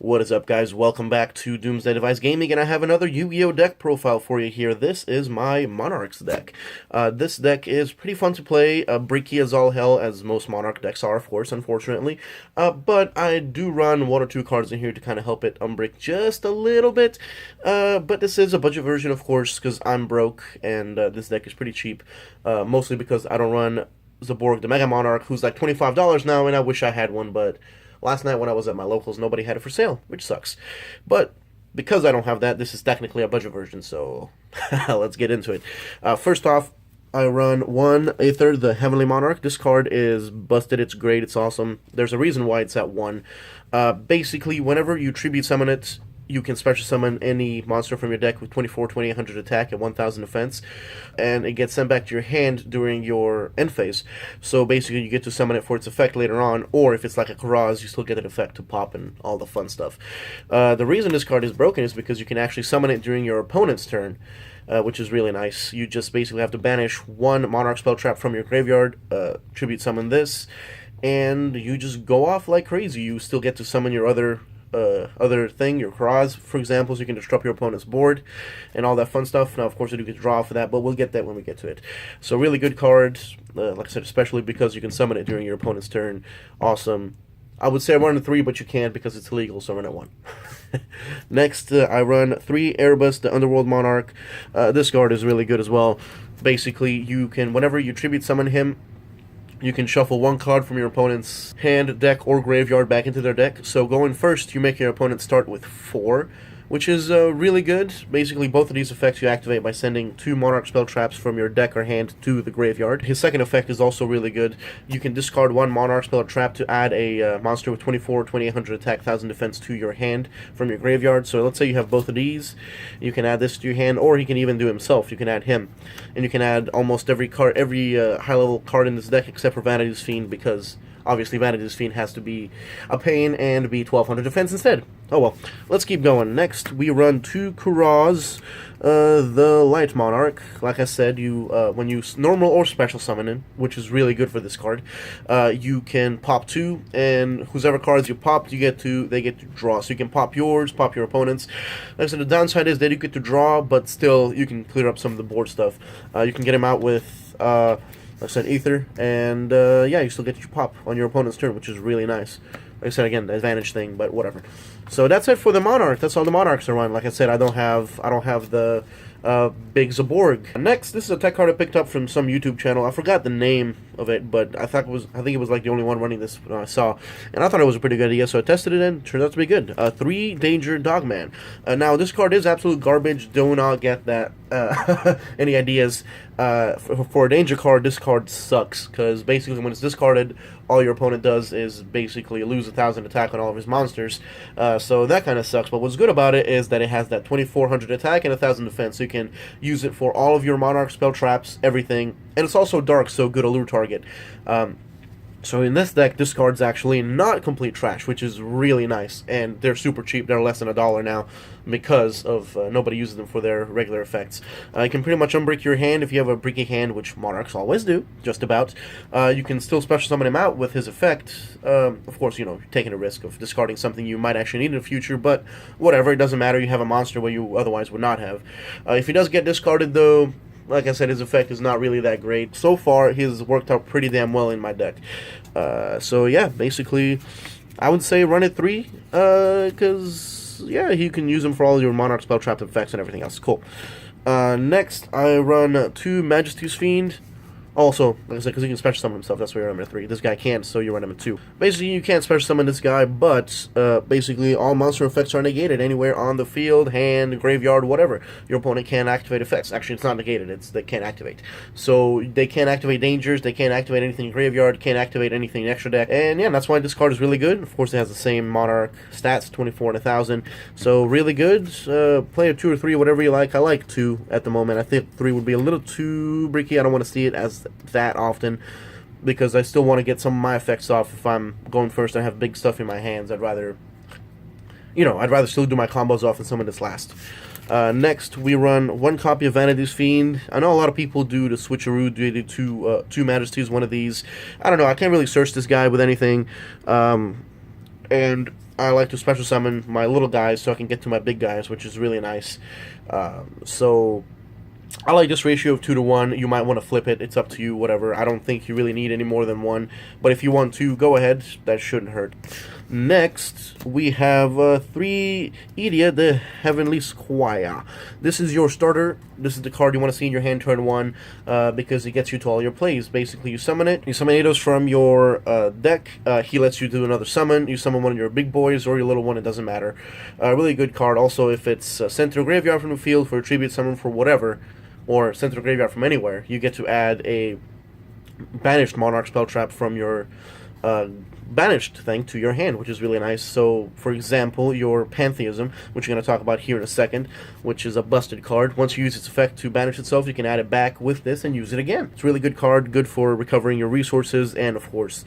What is up, guys? Welcome back to Doomsday Device Gaming, and I have another Yu-Gi-Oh! Deck profile for you here. This is my Monarchs deck. This deck is pretty fun to play, bricky as all hell, as most Monarch decks are, of course, unfortunately. But I do run one or two cards in here to kind of help it unbrick just a little bit. But this is a budget version, of course, because I'm broke, and this deck is pretty cheap, mostly because I don't run Zaborg, the Mega Monarch, who's like $25 now, and I wish I had one, but last night when I was at my locals, nobody had it for sale, which sucks. But because I don't have that, this is technically a budget version, so let's get into it. First off, I run one Aether, the Heavenly Monarch. This card is busted, it's great, it's awesome. There's a reason why it's at 1. Basically, whenever you tribute summon it, you can special summon any monster from your deck with 2800 attack and 1000 defense, and it gets sent back to your hand during your end phase. So basically, you get to summon it for its effect later on, or if it's like a Karaz, you still get an effect to pop and all the fun stuff. The reason this card is broken is because you can actually summon it during your opponent's turn, which is really nice. You just basically have to banish one Monarch spell trap from your graveyard, tribute summon this, and you just go off like crazy. You still get to summon your other thing, your Karaz, for example, so you can disrupt your opponent's board and all that fun stuff. Now, of course, you do get to draw for that, but we'll get that when we get to it. So, really good card, like I said, especially because you can summon it during your opponent's turn. Awesome. I would say I run at 3, but you can't because it's illegal, so I run at 1. Next, I run 3 Erebus, the Underworld Monarch. This card is really good as well. Basically, you can, whenever you tribute summon him, you can shuffle one card from your opponent's hand, deck, or graveyard back into their deck. So going first, you make your opponent start with 4, which is really good. Basically, both of these effects you activate by sending 2 Monarch spell traps from your deck or hand to the graveyard. His second effect is also really good. You can discard 1 Monarch spell trap to add a monster with 2800 attack, 1000 defense to your hand from your graveyard. So let's say you have both of these. You can add this to your hand, or he can even do himself. You can add him. And you can add almost every card, every high-level card in this deck except for Vanity's Fiend, because obviously, Vanity's Fiend has to be a pain and be 1200 defense instead. Oh well, let's keep going. Next, we run 2 Karaz, the Light Monarch. Like I said, you when you normal or special summon him, which is really good for this card, you can pop 2, and whoever cards you pop, they get to draw. So you can pop yours, pop your opponent's. Like I said, the downside is that you get to draw, but still you can clear up some of the board stuff. You can get him out with like I said, Aether, and yeah, you still get your pop on your opponent's turn, which is really nice. Like I said, again, the advantage thing, but whatever. So that's it for the Monarch. That's all the Monarchs are run. Like I said, I don't have the big Zaborg. Next, this is a tech card I picked up from some YouTube channel. I forgot the name of it, but I think it was like the only one running this I saw, and I thought it was a pretty good idea, so I tested it and it turned out to be good. 3 Danger Dogman. Now this card is absolute garbage. Do not get that any ideas. For a danger card, this card sucks, because basically when it's discarded, all your opponent does is basically lose 1000 attack on all of his monsters. So that kind of sucks. But what's good about it is that it has that 2400 attack and 1000 defense, so you can use it for all of your Monarch spell traps, everything. And it's also dark, so good allure target. So in this deck, this card's actually not complete trash, which is really nice, and they're super cheap. They're less than $1 now because of nobody uses them for their regular effects. You can pretty much unbreak your hand if you have a breaking hand, which Monarchs always do, just about. You can still special summon him out with his effect. Of course, you know, you're taking a risk of discarding something you might actually need in the future, but whatever, it doesn't matter. You have a monster where you otherwise would not have. If he does get discarded, though, like I said, his effect is not really that great. So far, he's worked out pretty damn well in my deck. So yeah, basically, I would say run it 3, because, yeah, you can use him for all your Monarch spell trap effects and everything else. Cool. Next, I run 2 Majesty's Fiend. Also, like I said, because he can special summon himself, that's why you run him at 3. This guy can't, so you run him at 2. Basically, you can't special summon this guy, but basically all monster effects are negated anywhere on the field, hand, graveyard, whatever. Your opponent can't activate effects. Actually, it's not negated, it's they can't activate. So they can't activate dangers, they can't activate anything in graveyard, can't activate anything in extra deck. And yeah, that's why this card is really good. Of course, it has the same Monarch stats, 24 and 1000. So really good. Play a 2 or 3, whatever you like. I like 2 at the moment. I think 3 would be a little too bricky. I don't want to see it as that often, because I still want to get some of my effects off. If I'm going first and I have big stuff in my hands, I'd rather still do my combos off than some of this last. Next, we run 1 copy of Vanity's Fiend. I know a lot of people do the switcheroo, do 2 Majesties, one of these. I don't know, I can't really search this guy with anything. And I like to special summon my little guys so I can get to my big guys, which is really nice. So I like this ratio of 2 to 1. You might want to flip it. It's up to you, whatever. I don't think you really need any more than one. But if you want to, go ahead. That shouldn't hurt. Next, we have 3 Idia, the Heavenly Squire. This is your starter. This is the card you want to see in your hand turn 1 because it gets you to all your plays. Basically, you summon it. You summon Eidos from your deck. He lets you do another summon. You summon one of your big boys or your little one. It doesn't matter. Really good card. Also, if it's sent to a graveyard from the field for a tribute summon for whatever, or sent to the graveyard from anywhere, you get to add a banished Monarch spell trap from your banished thing to your hand, which is really nice. So, for example, your Pantheism, which we're going to talk about here in a second, which is a busted card. Once you use its effect to banish itself, you can add it back with this and use it again. It's a really good card, good for recovering your resources and, of course,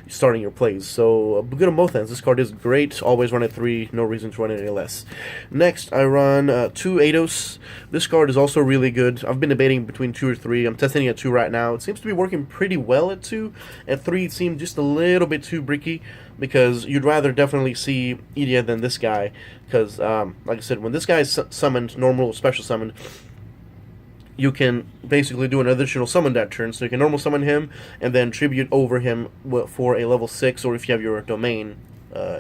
starting your plays. So, good on both ends. This card is great. Always run at 3. No reason to run it any less. Next, I run 2 Eidos. This card is also really good. I've been debating between 2 or 3. I'm testing it at 2 right now. It seems to be working pretty well at 2. At 3, it seemed just a little bit too bricky, because you'd rather definitely see Idia than this guy. Because, like I said, when this guy is summoned, normal or special summoned, you can basically do an additional summon that turn. So you can normal summon him and then tribute over him for a level 6, or if you have your domain,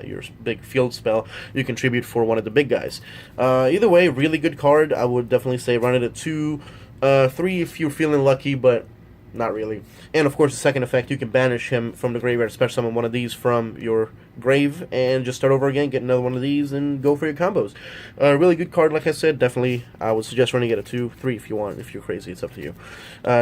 your big field spell, you can tribute for one of the big guys. Either way, really good card. I would definitely say run it at 2, 3 if you're feeling lucky, but not really. And of course, the second effect, you can banish him from the graveyard, special summon one of these from your grave, and just start over again, get another one of these, and go for your combos. Really good card, like I said. Definitely, I would suggest running it at 2, 3 if you want. If you're crazy, it's up to you.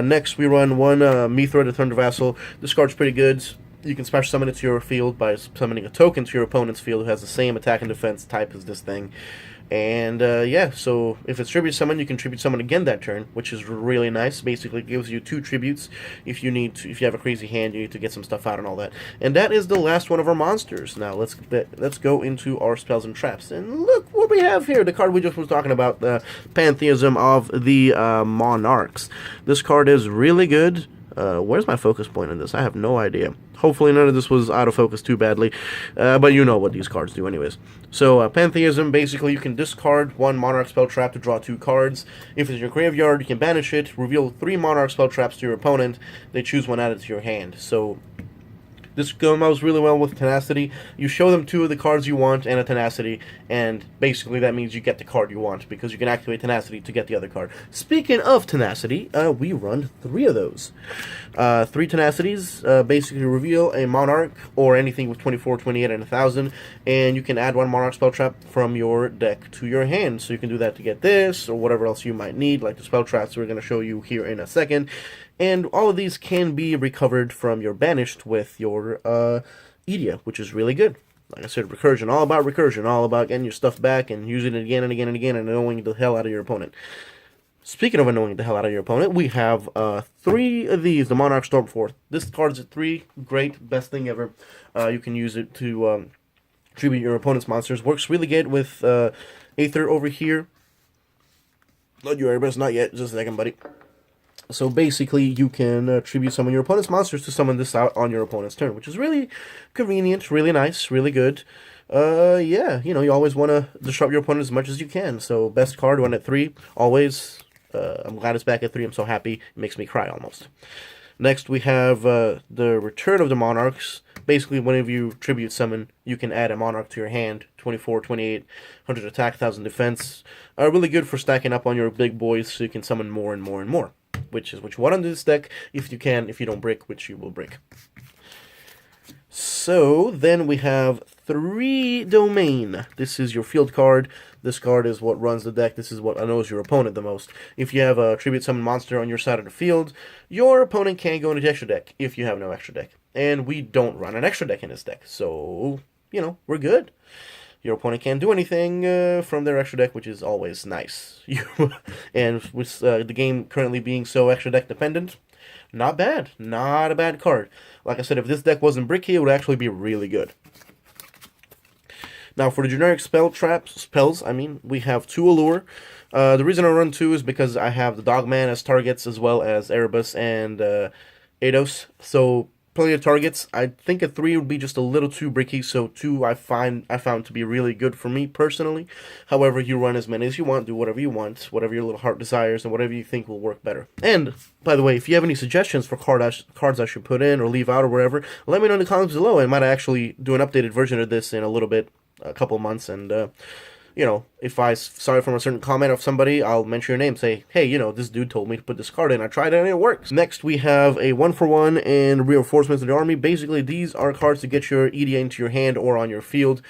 Next, we run 1 Mithra, the Thunder Vassal. This card's pretty good. You can special summon it to your field by summoning a token to your opponent's field who has the same attack and defense type as this thing. And, yeah, so if it's tribute summon, you can tribute summon again that turn, which is really nice. Basically, it gives you 2 tributes if you need to, if you have a crazy hand, you need to get some stuff out and all that. And that is the last one of our monsters. Now, let's go into our spells and traps. And look what we have here, the card we just was talking about, the Pantheism of the Monarchs. This card is really good. Where's my focus point in this? I have no idea. Hopefully none of this was out of focus too badly, but you know what these cards do anyways. So, Pantheism, basically you can discard 1 Monarch spell trap to draw 2 cards. If it's in your graveyard, you can banish it, reveal 3 Monarch spell traps to your opponent, they choose one added to your hand. So, this goes really well with Tenacity. You show them 2 of the cards you want and a Tenacity, and basically that means you get the card you want, because you can activate Tenacity to get the other card. Speaking of Tenacity, we run 3 of those. 3 Tenacities basically reveal a Monarch, or anything with 24, 28, and 1,000, and you can add 1 Monarch spell trap from your deck to your hand. So you can do that to get this, or whatever else you might need, like the spell traps we're going to show you here in a second. And all of these can be recovered from your banished with your Idia, which is really good. Like I said, recursion, all about getting your stuff back and using it again and again and again and annoying the hell out of your opponent. Speaking of annoying the hell out of your opponent, we have 3 of these, the Monarch Stormforth. This card's at 3, great, best thing ever. You can use it to tribute your opponent's monsters. Works really good with Aether over here. Not your Erebus, not yet, just a second, buddy. So basically, you can tribute summon your opponent's monsters to summon this out on your opponent's turn, which is really convenient, really nice, really good. Yeah, you know, you always want to disrupt your opponent as much as you can. So best card, 1 at 3, always. I'm glad it's back at 3. I'm so happy. It makes me cry almost. Next, we have the Return of the Monarchs. Basically, whenever you tribute summon, you can add a Monarch to your hand. 24, 28, 100 attack, 1,000 defense. Really good for stacking up on your big boys so you can summon more and more and more. Which is what you want on this deck, if you can, if you don't break, which you will break. So, then we have 3 Domain. This is your field card. This card is what runs the deck. This is what annoys your opponent the most. If you have a tribute summon monster on your side of the field, your opponent can't go into the extra deck if you have no extra deck. And we don't run an extra deck in this deck, so, you know, we're good. Your opponent can't do anything from their extra deck, which is always nice. And with the game currently being so extra deck dependent, not bad. Not a bad card. Like I said, if this deck wasn't bricky, it would actually be really good. Now, for the generic spells, we have 2 Allure. The reason I run 2 is because I have the Dogman as targets, as well as Erebus and Eidos. So, plenty of targets. I think a 3 would be just a little too bricky, so 2 I found to be really good for me personally. However, you run as many as you want, do whatever you want, whatever your little heart desires, and whatever you think will work better. And, by the way, if you have any suggestions for cards I should put in or leave out or whatever, let me know in the comments below. I might actually do an updated version of this in a little bit, a couple months, and you know, if I saw it from a certain comment of somebody, I'll mention your name, say, hey, you know, this dude told me to put this card in, I tried it and it works. Next, we have a 1-for-1 and reinforcements of the army. Basically, these are cards to get your EDA into your hand or on your field,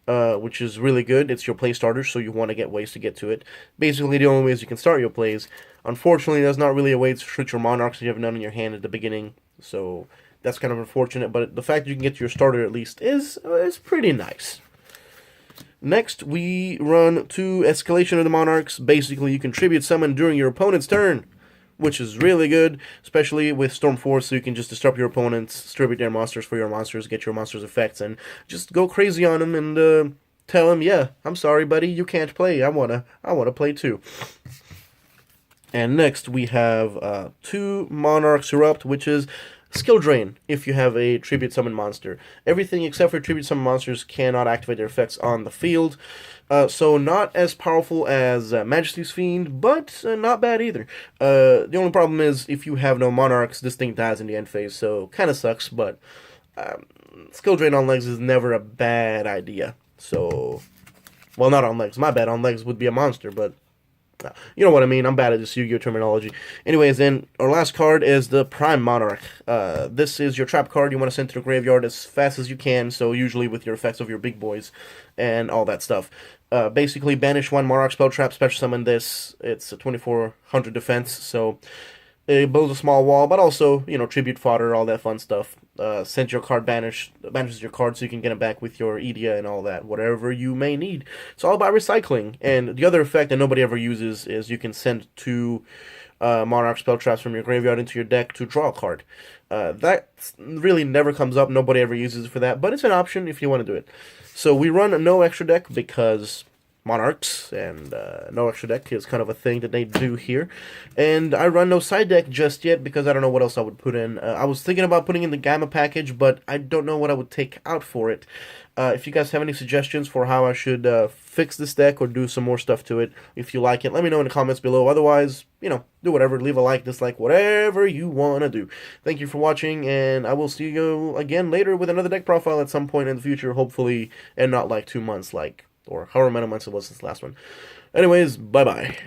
which is really good. It's your play starters, so you want to get ways to get to it. Basically, the only ways you can start your plays. Unfortunately, there's not really a way to shoot your Monarchs if you have none in your hand at the beginning, so that's kind of unfortunate, but the fact that you can get to your starter at least is pretty nice. Next, we run 2 Escalation of the Monarchs. Basically, you can tribute summon during your opponent's turn, which is really good, especially with Storm Force, so you can just disrupt your opponents, tribute their monsters for your monsters, get your monsters' effects, and just go crazy on them and tell them, yeah, I'm sorry, buddy, you can't play. I wanna play too. And next, we have 2 Monarchs Erupt, which is skill drain if you have a tribute summon monster. Everything except for tribute summon monsters cannot activate their effects on the field. So not as powerful as Majesty's Fiend, but not bad either. The only problem is if you have no Monarchs, this thing dies in the end phase, so kind of sucks, but skill drain on legs is never a bad idea. So, well, not on legs, my bad, on legs would be a monster, but you know what I mean. I'm bad at this Yu-Gi-Oh terminology. Anyways, then our last card is the Prime Monarch. This is your trap card you want to send to the graveyard as fast as you can, so usually with your effects of your big boys and all that stuff. Basically, banish 1 Monarch spell trap, special summon this. It's a 2400 defense, so it builds a small wall, but also, you know, tribute fodder, all that fun stuff. Send your card banishes your card so you can get it back with your Edia and all that, whatever you may need. It's all about recycling. And the other effect that nobody ever uses is you can send 2 Monarch spell traps from your graveyard into your deck to draw a card. That really never comes up. Nobody ever uses it for that, but it's an option if you want to do it. So we run no extra deck because Monarchs, and no extra deck is kind of a thing that they do here. And I run no side deck just yet because I don't know what else I would put in. I was thinking about putting in the Gamma package, but I don't know what I would take out for it. If you guys have any suggestions for how I should fix this deck or do some more stuff to it, if you like it, let me know in the comments below. Otherwise, you know, do whatever. Leave a like, dislike, whatever you want to do. Thank you for watching, and I will see you again later with another deck profile at some point in the future, hopefully, and not like 2 months, or however many months it was since the last one. Anyways, bye-bye.